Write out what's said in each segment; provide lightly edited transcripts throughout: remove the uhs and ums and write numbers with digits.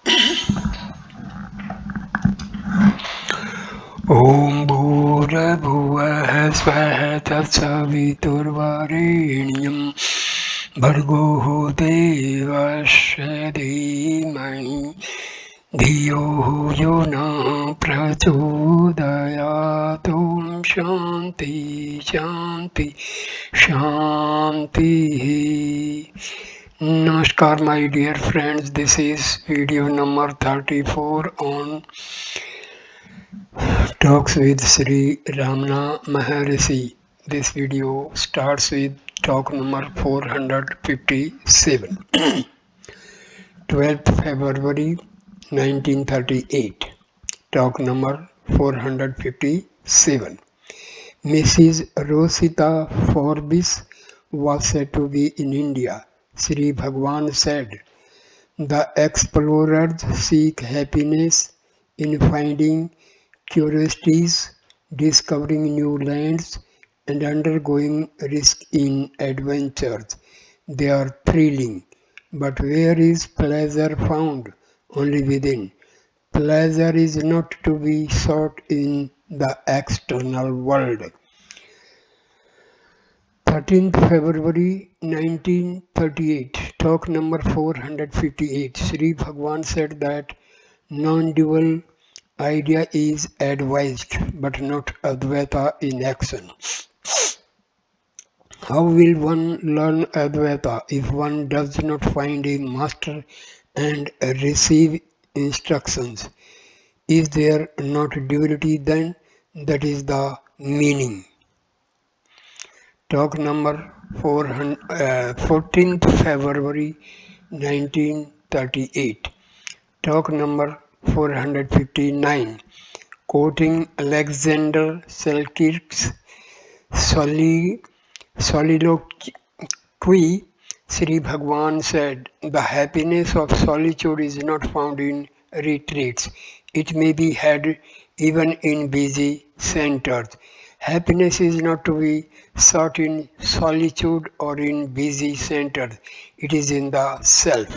ॐ भूर्भुवः स्वः तत्सवितुर्वरेण्यं भर्गो देवस्य धीमहि धियो यो न प्रचोदयात् ॐ शान्ति शान्ति शान्तिः. Namaskar my dear friends, this is video number 34 on Talks with Sri Ramana Maharshi. This video starts with talk number 457. 12th February 1938. Talk number 457. Mrs. Rosita Forbes was said to be in India. Sri Bhagwan said, "The explorers seek happiness in finding curiosities, discovering new lands, and undergoing risk in adventures. They are thrilling. But where is pleasure found? Only within. Pleasure is not to be sought in the external world." 13th February 1938, talk number 458. Sri Bhagwan said that non-dual idea is advised, but not Advaita in action. How will one learn Advaita if one does not find a master and receive instructions? Is there not duality then? That is the meaning. Talk number 14th February 1938. Talk number 459. Quoting Alexander Selkirk's soliloquy, Sri Bhagwan said, "The happiness of solitude is not found in retreats. It may be had even in busy centers. Happiness is not to be sought in solitude or in busy centers. It is in the self."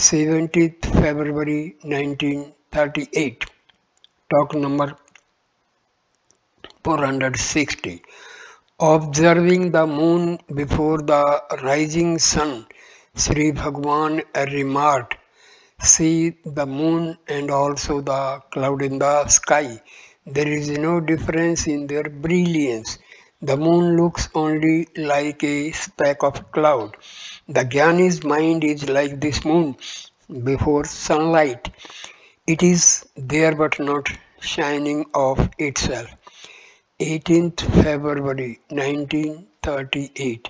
17th February 1938. Talk number 460. Observing the moon before the rising sun, Sri Bhagwan remarked, "See the moon and also the cloud in the sky. There is no difference in their brilliance. The moon looks only like a speck of cloud. The Jnani's mind is like this moon before sunlight. It is there but not shining of itself." 18th February 1938.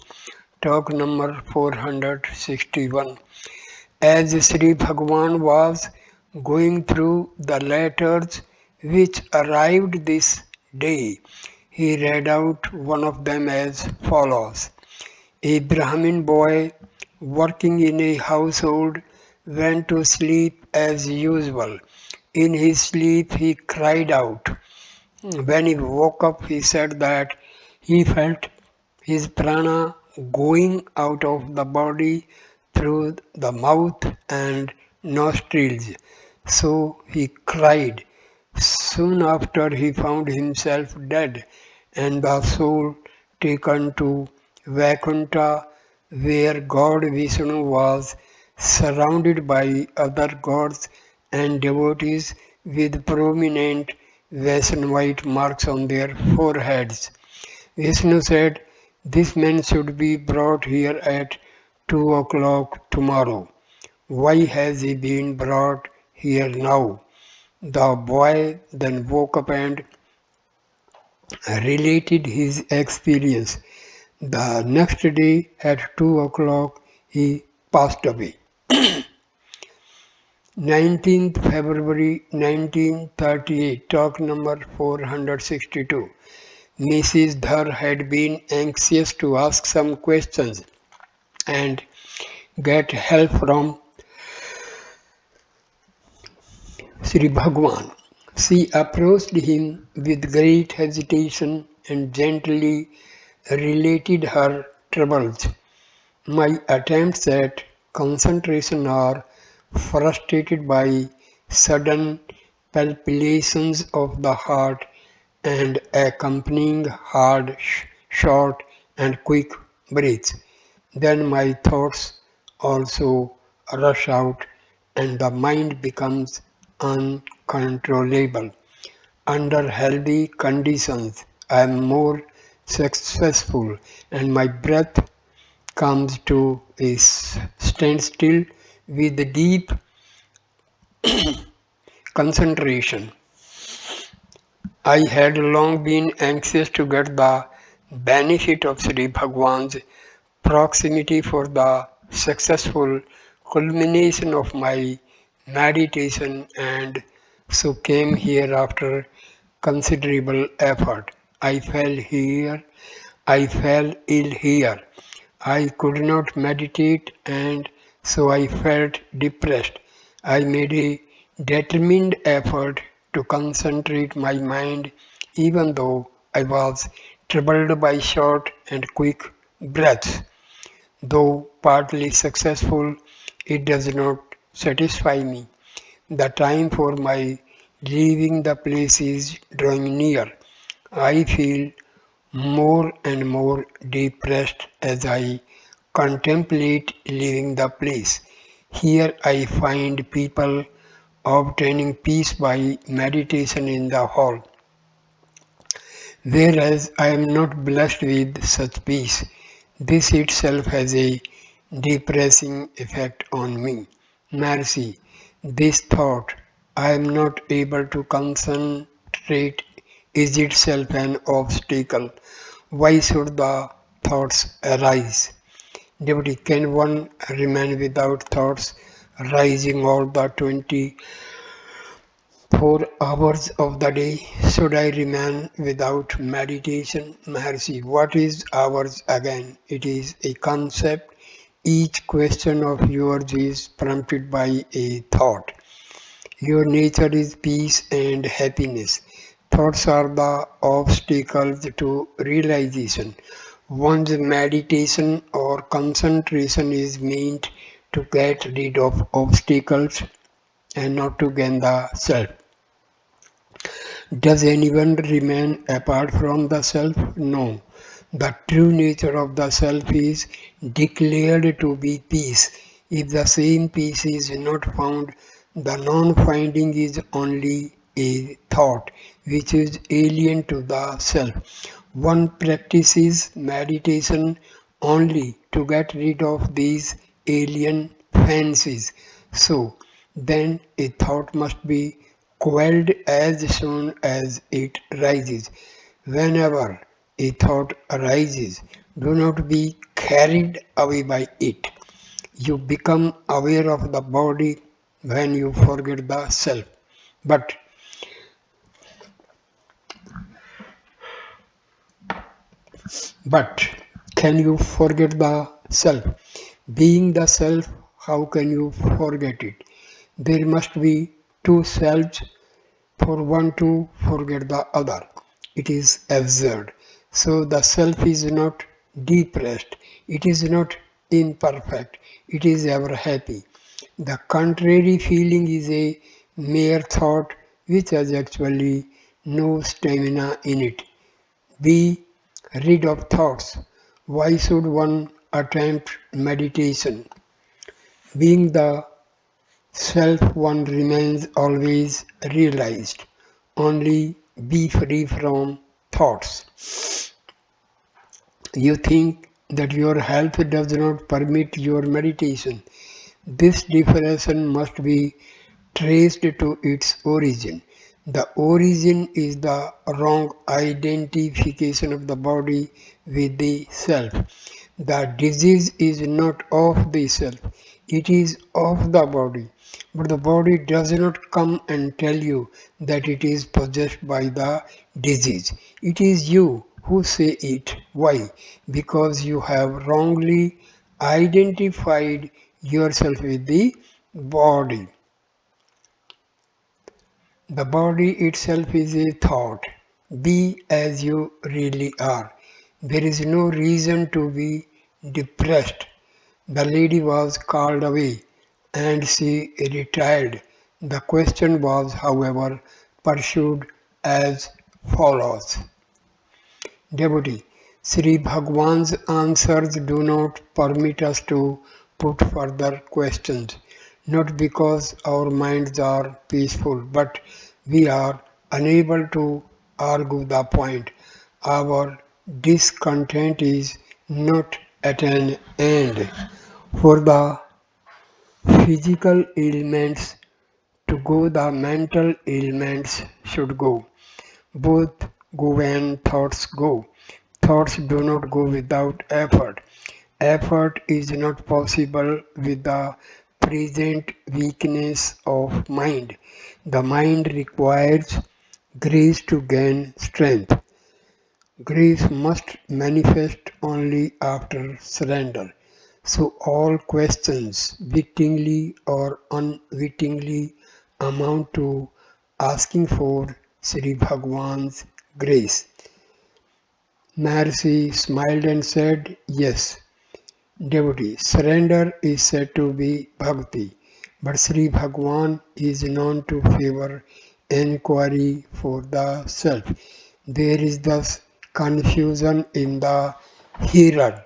Talk number 461. As Sri Bhagwan was going through the letters which arrived this day, he read out one of them as follows. A Brahmin boy working in a household went to sleep as usual. In his sleep he cried out. When he woke up, he said that he felt his prana going out of the body through the mouth and nostrils. So he cried. Soon after, he found himself dead and the soul taken to Vaikuntha, where God Vishnu was surrounded by other gods and devotees with prominent Vaishnavite marks on their foreheads. Vishnu said, "This man should be brought here at 2 o'clock tomorrow. Why has he been brought here now?" The boy then woke up and related his experience. The next day at 2 o'clock he passed away. 19th February 1938, talk number 462. Mrs. Dhar had been anxious to ask some questions and get help from Sri Bhagwan. She approached him with great hesitation and gently related her troubles. "My attempts at concentration are frustrated by sudden palpitations of the heart and accompanying hard, short, and quick breaths. Then my thoughts also rush out and the mind becomes uncontrollable. Under healthy conditions, I am more successful and my breath comes to a standstill with deep concentration. I had long been anxious to get the benefit of Sri Bhagwan's proximity for the successful culmination of my meditation and so came here after considerable effort. I fell ill here. I could not meditate and so I felt depressed. I made a determined effort to concentrate my mind even though I was troubled by short and quick breaths. Though partly successful, it does not satisfy me. The time for my leaving the place is drawing near. I feel more and more depressed as I contemplate leaving the place. Here I find people obtaining peace by meditation in the hall, whereas I am not blessed with such peace. This itself has a depressing effect on me. Mercy, this thought, I am not able to concentrate, is itself an obstacle. Why should the thoughts arise? Devotee, can one remain without thoughts rising all the 24 hours of the day? Should I remain without meditation? Maharshi, what is ours again? It is a concept. Each question of yours is prompted by a thought. Your nature is peace and happiness. Thoughts are the obstacles to realization. One's meditation or concentration is meant to get rid of obstacles and not to gain the self. Does anyone remain apart from the self? No. The true nature of the self is declared to be peace. If the same peace is not found, the non-finding is only a thought which is alien to the self. One practices meditation only to get rid of these alien fancies. So, then a thought must be quelled as soon as it rises. Whenever a thought arises, do not be carried away by it. You become aware of the body when you forget the self. But But can you forget the self? Being the self, how can you forget it? There must be two selves for one to forget the other. It is absurd. So the self is not depressed, it is not imperfect, it is ever happy. The contrary feeling is a mere thought which has actually no stamina in it. Be rid of thoughts. Why should one attempt meditation? Being the self, one remains always realized. Only be free from thoughts. You think that your health does not permit your meditation. This depression must be traced to its origin. The origin is the wrong identification of the body with the self. The disease is not of the self, it is of the body. But the body does not come and tell you that it is possessed by the disease. It is you who say it. Why? Because you have wrongly identified yourself with the body. The body itself is a thought. Be as you really are. There is no reason to be depressed. The lady was called away. and she retired. The question was, however, pursued as follows. Devotee, Sri Bhagwan's answers do not permit us to put further questions, not because our minds are peaceful, but we are unable to argue the point. Our discontent is not at an end. For the physical ailments to go, the mental ailments should go. Both go when thoughts go. Thoughts do not go without effort. Effort is not possible with the present weakness of mind. The mind requires grace to gain strength. Grace must manifest only after surrender. So all questions, wittingly or unwittingly, amount to asking for Sri Bhagwan's grace. Maharshi smiled and said, yes, devotee, surrender is said to be bhakti, but Sri Bhagwan is known to favor enquiry for the self. There is thus confusion in the hearer.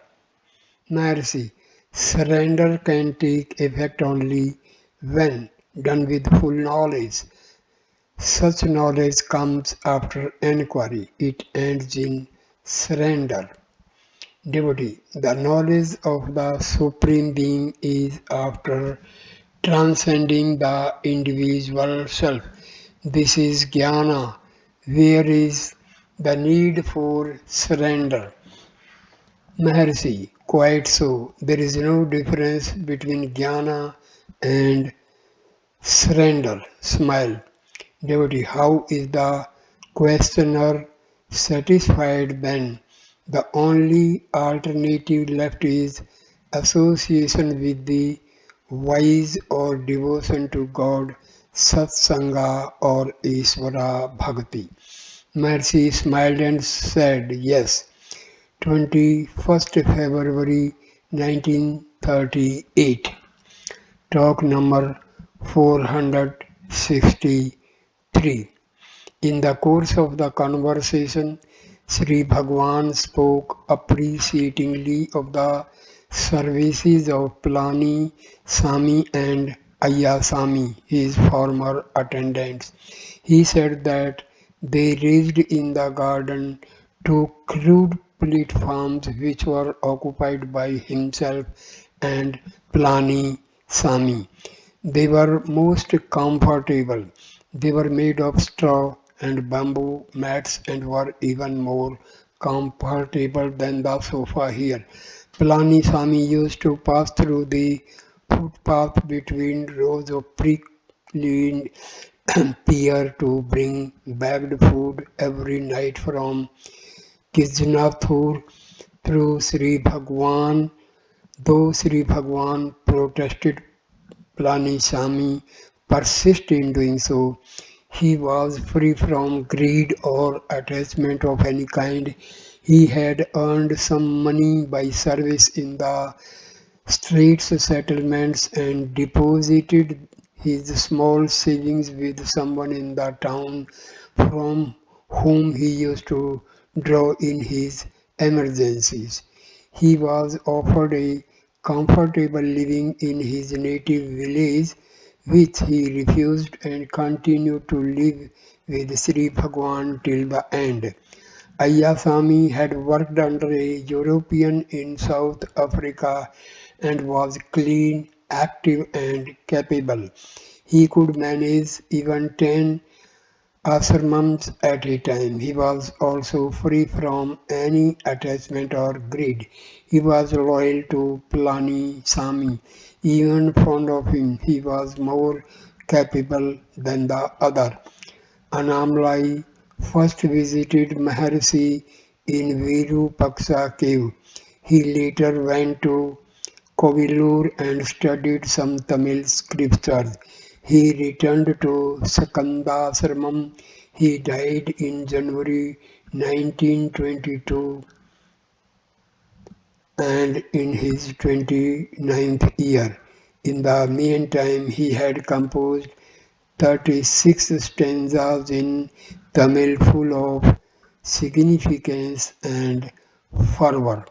Maharshi, surrender can take effect only when done with full knowledge. Such knowledge comes after enquiry. It ends in surrender. Devotee, the knowledge of the Supreme Being is after transcending the individual self. This is jnana. Where is the need for surrender? Maharshi, quite so. There is no difference between jnana and surrender. Smile. Devotee, how is the questioner satisfied then? The only alternative left is association with the wise or devotion to God, satsanga or Ishvara bhakti. Mercy smiled and said, yes. 21st February 1938. Talk number 463. In the course of the conversation, Sri Bhagwan spoke appreciatingly of the services of Plani, Sami and Ayasami, his former attendants. He said that they raised in the garden two crude platforms which were occupied by himself and Plani Sami. They were most comfortable. They were made of straw and bamboo mats and were even more comfortable than the sofa here. Palani Swami used to pass through the footpath between rows of prickly pear to bring bagged food every night from Kijnathur through Sri Bhagwan. Though Sri Bhagwan protested, Palaniswami persisted in doing so. He was free from greed or attachment of any kind. He had earned some money by service in the streets settlements and deposited his small savings with someone in the town from whom he used to draw in his emergencies. He was offered a comfortable living in his native village, which he refused and continued to live with Sri Bhagwan till the end. Ayasami had worked under a European in South Africa and was clean, active and capable. He could manage even 10 ashramams at a time. He was also free from any attachment or greed. He was loyal to Plani Sami, even fond of him. He was more capable than the other. Anamlai first visited Maharshi in Virupaksha cave. He later went to Kovilur and studied some Tamil scriptures. He returned to Sakandasramam. He died in January 1922 and in his 29th year. In the meantime, he had composed 36 stanzas in Tamil full of significance and fervor.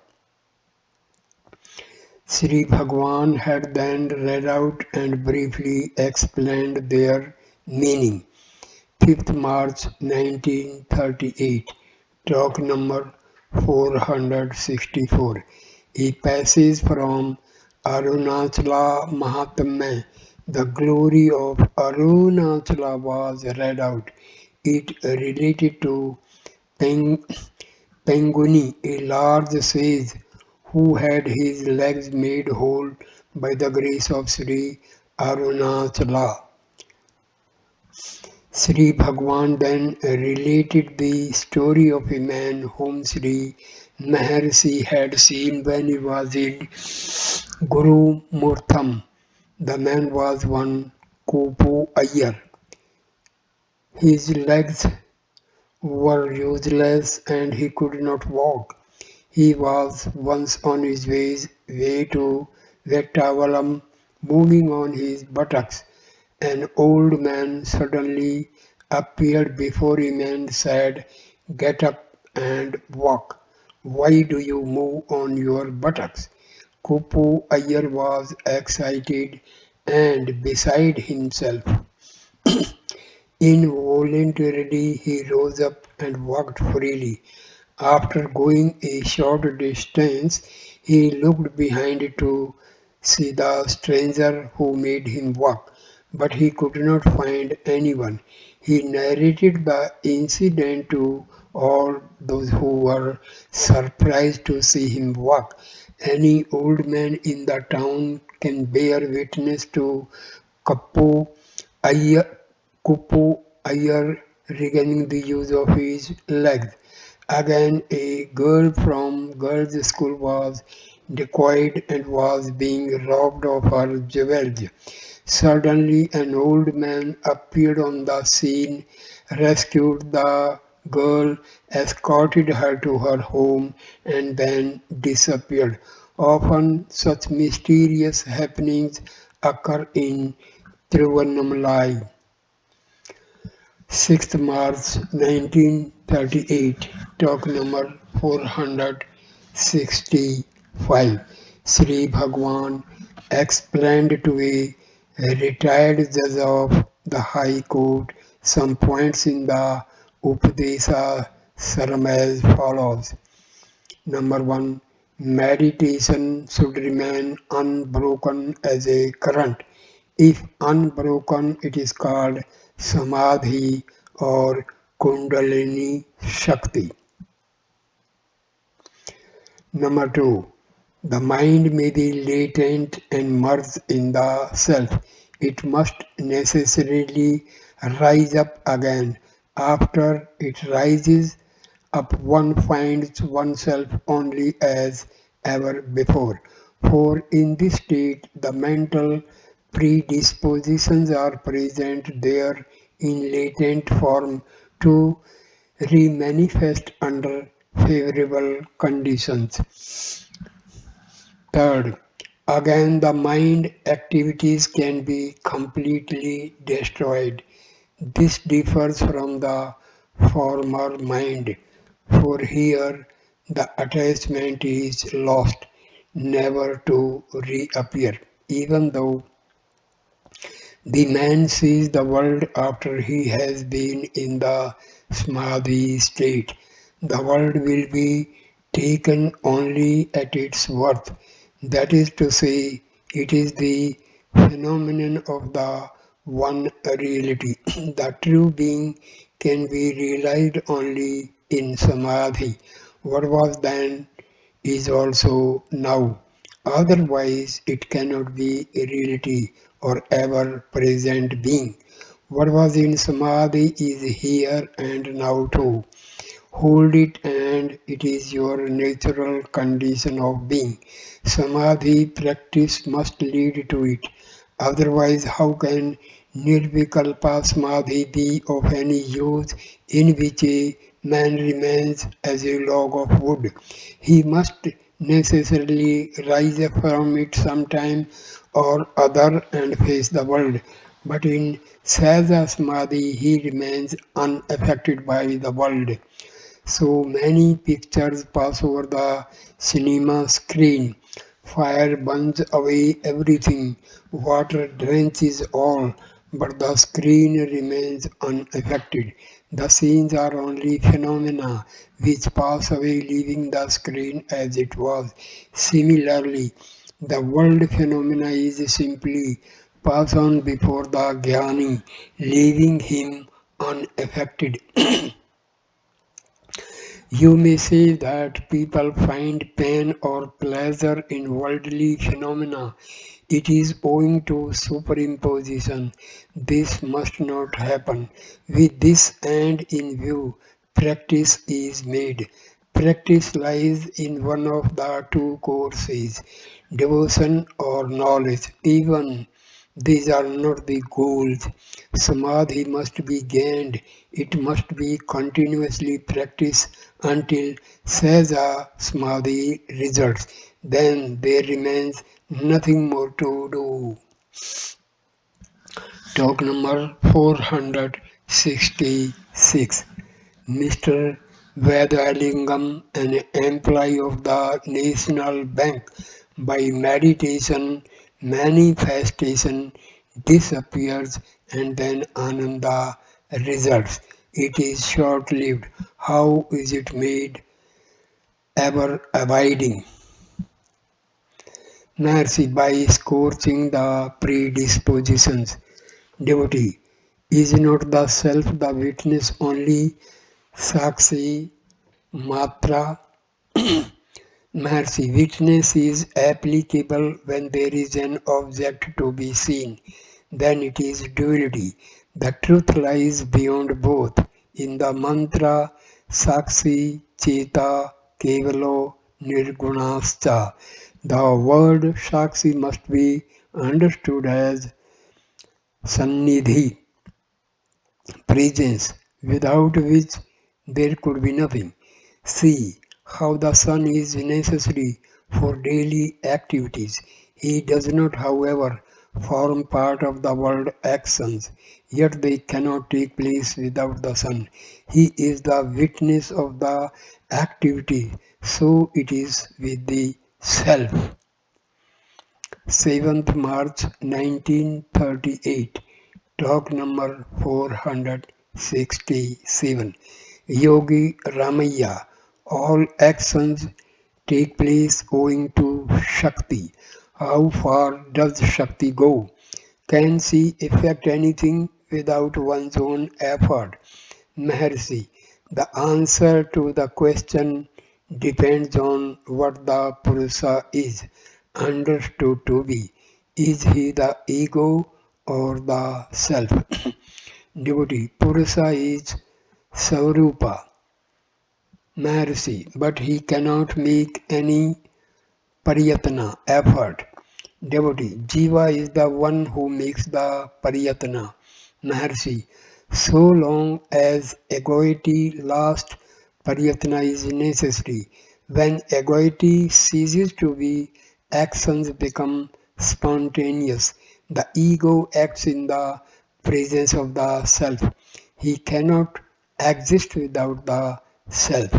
Sri Bhagwan had then read out and briefly explained their meaning. 5th March 1938, talk number 464. A passage from Arunachala Mahatmya. The glory of Arunachala was read out. It related to Peng Panguni, a large sage who had his legs made whole by the grace of Sri Arunachala. Sri Bhagwan then related the story of a man whom Sri Maharshi had seen when he was in Guru Murtham. The man was one Kupu Iyer. His legs were useless and he could not walk. He was once on his way to Vettavalam, moving on his buttocks. An old man suddenly appeared before him and said, "Get up and walk. Why do you move on your buttocks?" Kupu Iyer was excited and beside himself. Involuntarily he rose up and walked freely. After going a short distance, he looked behind to see the stranger who made him walk, but he could not find anyone. He narrated the incident to all those who were surprised to see him walk. Any old man in the town can bear witness to Kappu Iyer, Kupu Iyer regaining the use of his legs. Again, a girl from girls' school was decoyed and was being robbed of her jewels. Suddenly, an old man appeared on the scene, rescued the girl, escorted her to her home, and then disappeared. Often, such mysterious happenings occur in Tiruvannamalai. 6th March 1938, talk number 465. Sri Bhagwan explained to a retired judge of the High Court some points in the Upadesa Saram as follows. Number 1. Meditation should remain unbroken as a current. If unbroken, it is called Samadhi or Kundalini Shakti. Number 2. The mind may be latent and merged in the self. It must necessarily rise up again. After it rises up, one finds oneself only as ever before. For in this state, the mental predispositions are present there in latent form to remanifest under favorable conditions. Third, again the mind activities can be completely destroyed. This differs from the former mind, for here the attachment is lost, never to reappear, even though the man sees the world after he has been in the samadhi state. The world will be taken only at its worth. That is to say, it is the phenomenon of the one reality. The true being can be realized only in samadhi. What was then is also now. Otherwise, it cannot be a reality or ever present being. What was in Samadhi is here and now too. Hold it and it is your natural condition of being. Samadhi practice must lead to it. Otherwise, how can Nirvikalpa Samadhi be of any use in which a man remains as a log of wood? He must necessarily rise up from it sometime, or other and face the world. But in Sahaja Samadhi, he remains unaffected by the world. So many pictures pass over the cinema screen. Fire burns away everything, water drenches all, but the screen remains unaffected. The scenes are only phenomena which pass away, leaving the screen as it was. Similarly, the world phenomena is simply pass on before the Jnani, leaving him unaffected. You may say that people find pain or pleasure in worldly phenomena. It is owing to superimposition. This must not happen. With this end in view, practice is made. Practice lies in one of the two courses, devotion or knowledge. Even these are not the goals. Samadhi must be gained. It must be continuously practiced until Sahaja Samadhi results. Then there remains nothing more to do. Talk number 466. Mr. Vedalingam, an employee of the National Bank, by meditation, manifestation, disappears and then Ananda results. It is short lived. How is it made ever abiding? Mercy by scorching the predispositions. Devotee, is not the self the witness only? Saksi Matra. Mercy, witness is applicable when there is an object to be seen. Then it is duality. The truth lies beyond both. In the mantra Saksi Cheta Kevalo Nirgunascha, the word Saksi must be understood as Sannidhi, presence, without which there could be nothing. See how the sun is necessary for daily activities. He does not, however, form part of the world actions, yet they cannot take place without the sun. He is the witness of the activity, so it is with the self. 7th March 1938. Talk number 467. Yogi Ramaya. All actions take place owing to Shakti. How far does Shakti go? Can she effect anything without one's own effort? Maharshi. The answer to the question depends on what the Purusa is understood to be. Is he the ego or the self? Devotee, Purusa is Swarupa, Maharshi, but he cannot make any Prayatna, effort. Devotee, Jiva is the one who makes the Prayatna. Maharshi, so long as egoity lasts, Prayatna is necessary. When egoity ceases to be, actions become spontaneous. The ego acts in the presence of the self. He cannot exist without the self.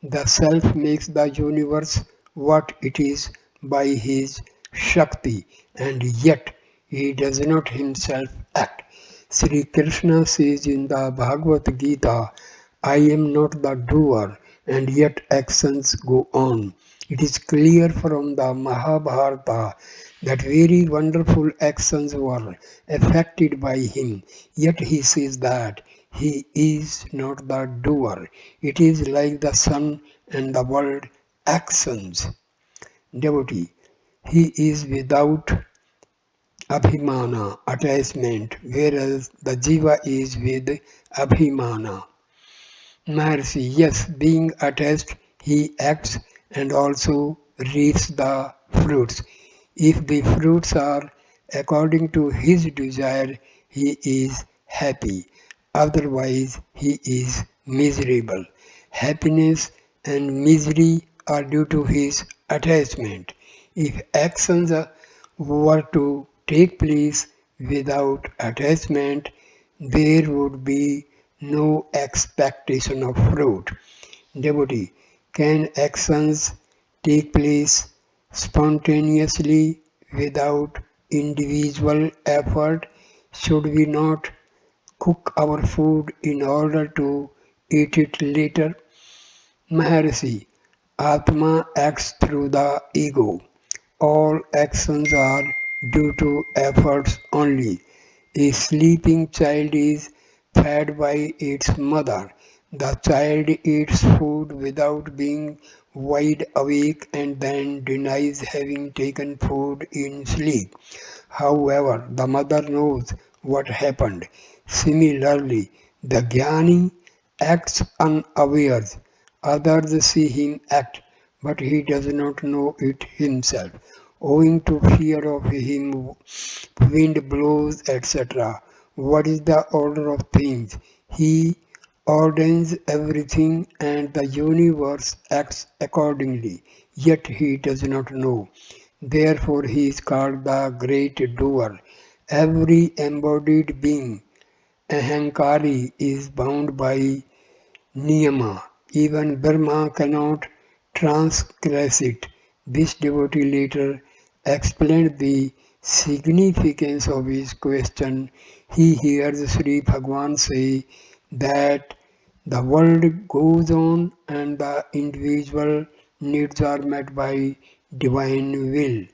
The self makes the universe what it is by his Shakti, and yet he does not himself act. Sri Krishna says in the Bhagavad Gita, I am not the doer, and yet actions go on. It is clear from the Mahabharata that very wonderful actions were effected by him, yet he says that he is not the doer. It is like the sun and the world actions. Devotee, he is without abhimana, attachment, whereas the jiva is with abhimana. Maharshi, yes, being attached, he acts and also reaps the fruits. If the fruits are according to his desire, he is happy. Otherwise, he is miserable. Happiness and misery are due to his attachment. If actions were to take place without attachment, there would be no expectation of fruit. Devotee, can actions take place spontaneously without individual effort? Should we not cook our food in order to eat it later? Maharshi, Atma acts through the ego. All actions are due to efforts only. A sleeping child is fed by its mother. The child eats food without being wide awake and then denies having taken food in sleep. However, the mother knows what happened. Similarly, the Jnani acts unawares. Others see him act, but he does not know it himself, owing to fear of him, wind blows, etc. What is the order of things? He ordains everything and the universe acts accordingly, yet he does not know. Therefore he is called the great doer. Every embodied being, Ahankari, is bound by niyama. Even Brahma cannot transgress it. This devotee later explained the significance of his question. He hears Sri Bhagwan say that the world goes on and the individual needs are met by divine will.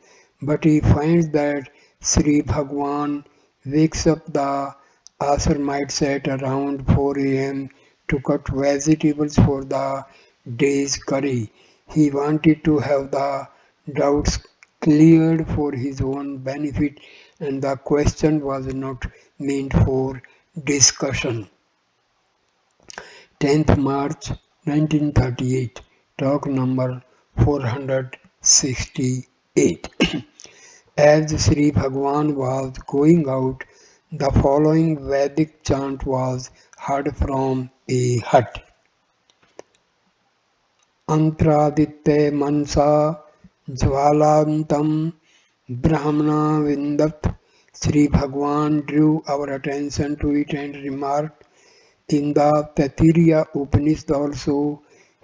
But he finds that Sri Bhagwan wakes up the ashramite at around 4 a.m. to cut vegetables for the day's curry. He wanted to have the doubts cleared for his own benefit, and the question was not meant for discussion. 10th March 1938, talk number 468. As Sri Bhagwan was going out, the following Vedic chant was heard from a hut. Antraditya mansa jvalantam brahmana vindat. Sri Bhagwan drew our attention to it and remarked, in the Taittiriya Upanishad also,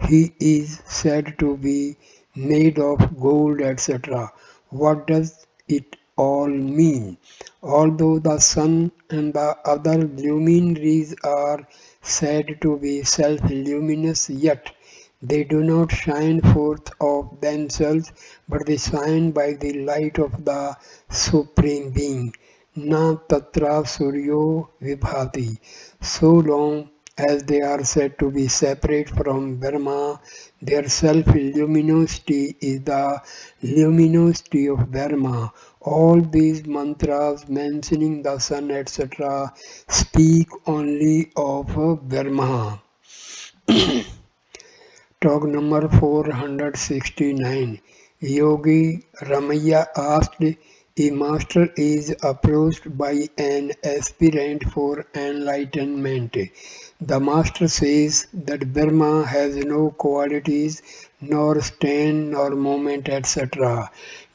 he is said to be made of gold, etc. What does it all mean? Although the sun and the other luminaries are said to be self-luminous, yet they do not shine forth of themselves, but they shine by the light of the Supreme Being. Na tatra suryo vibhati. So long as they are said to be separate from Brahma, their self-luminosity is the luminosity of Brahma. All these mantras mentioning the sun, etc., speak only of Brahma. Talk number 469. Yogi Ramaya asked, a master is approached by an aspirant for enlightenment. The master says that Brahma has no qualities, nor stain, nor moment, etc.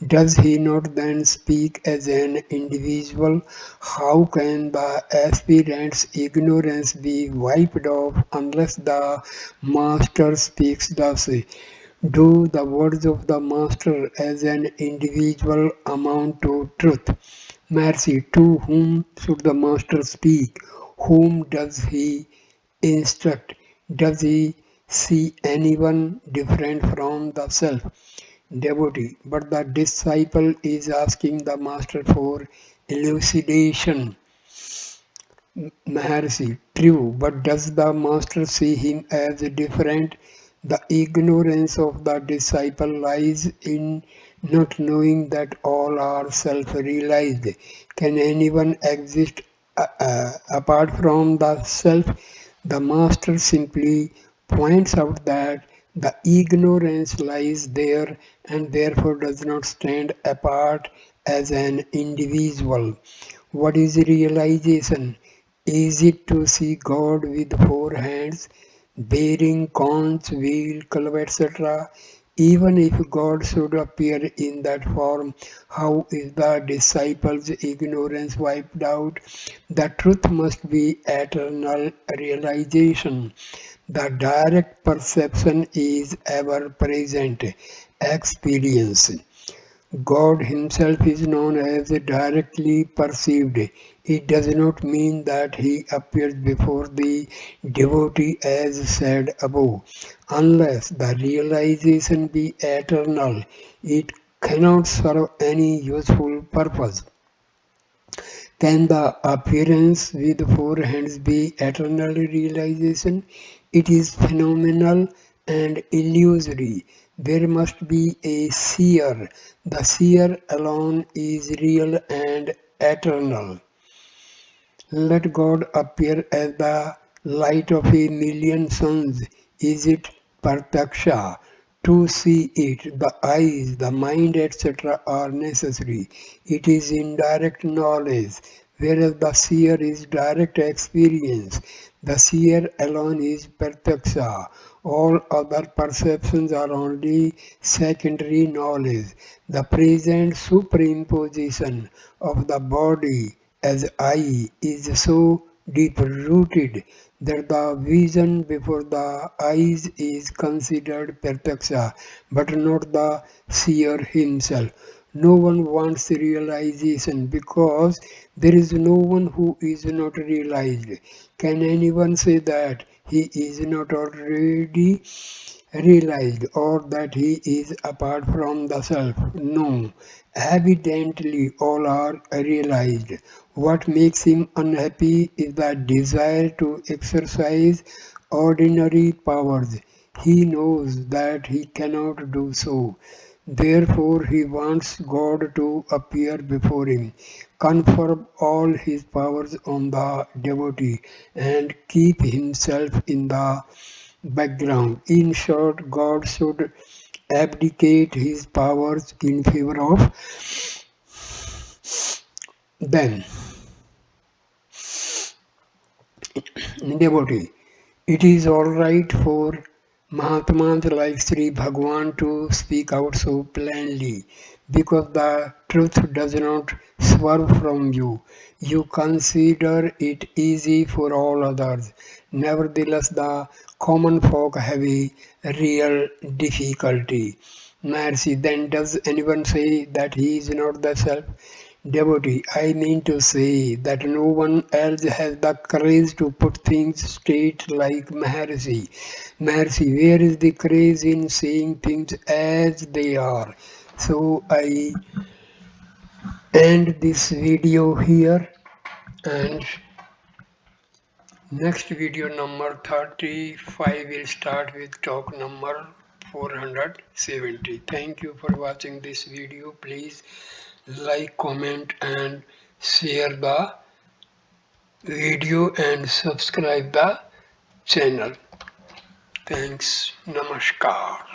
Does he not then speak as an individual? How can the aspirant's ignorance be wiped off unless the master speaks thus? Do the words of the master as an individual amount to truth? Mercy, to whom should the master speak? Whom does he instruct? Does he see anyone different from the self? Devotee, but the disciple is asking the master for elucidation. Maharshi, true, but does the master see him as different? The ignorance of the disciple lies in not knowing that all are self-realized. Can anyone exist apart from the self? The master simply points out that the ignorance lies there and therefore does not stand apart as an individual. What is realization? Is it to see God with four hands, bearing conch, wheel, club, etc.? Even if God should appear in that form, how is the disciples' ignorance wiped out? The truth must be eternal realization. The direct perception is ever present experience. God Himself is known as directly perceived. It does not mean that He appears before the devotee as said above. Unless the realization be eternal, it cannot serve any useful purpose. Can the appearance with four hands be eternal realization? It is phenomenal and illusory. There must be a seer. The seer alone is real and eternal. Let God appear as the light of a million suns. Is it pratyaksha? To see it, the eyes, the mind, etc. are necessary. It is indirect knowledge, whereas the seer is direct experience. The seer alone is pratyaksha. All other perceptions are only secondary knowledge. The present superimposition of the body as I is so deep rooted that the vision before the eyes is considered pratyaksha, but not the seer himself. No one wants realization because there is no one who is not realized. Can anyone say that he is not already realized or that he is apart from the self? No. Evidently, all are realized. What makes him unhappy is the desire to exercise ordinary powers. He knows that he cannot do so. Therefore, he wants God to appear before him, confer all his powers on the devotee, and keep himself in the background. In short, God should abdicate his powers in favor of them. Devotee. It is alright for Mahatmas like Sri Bhagwan to speak out so plainly because the truth does not swerve from you. You consider it easy for all others. Nevertheless, the common folk have a real difficulty. Maharshi, then does anyone say that he is not the self? Devotee, I mean to say that no one else has the courage to put things straight like Maharshi. Maharshi, where is the courage in saying things as they are? So I end this video here, and next video number 35 will start with talk number 470. Thank you for watching this video. Please like, comment and share the video and subscribe the channel. Thanks. Namaskar.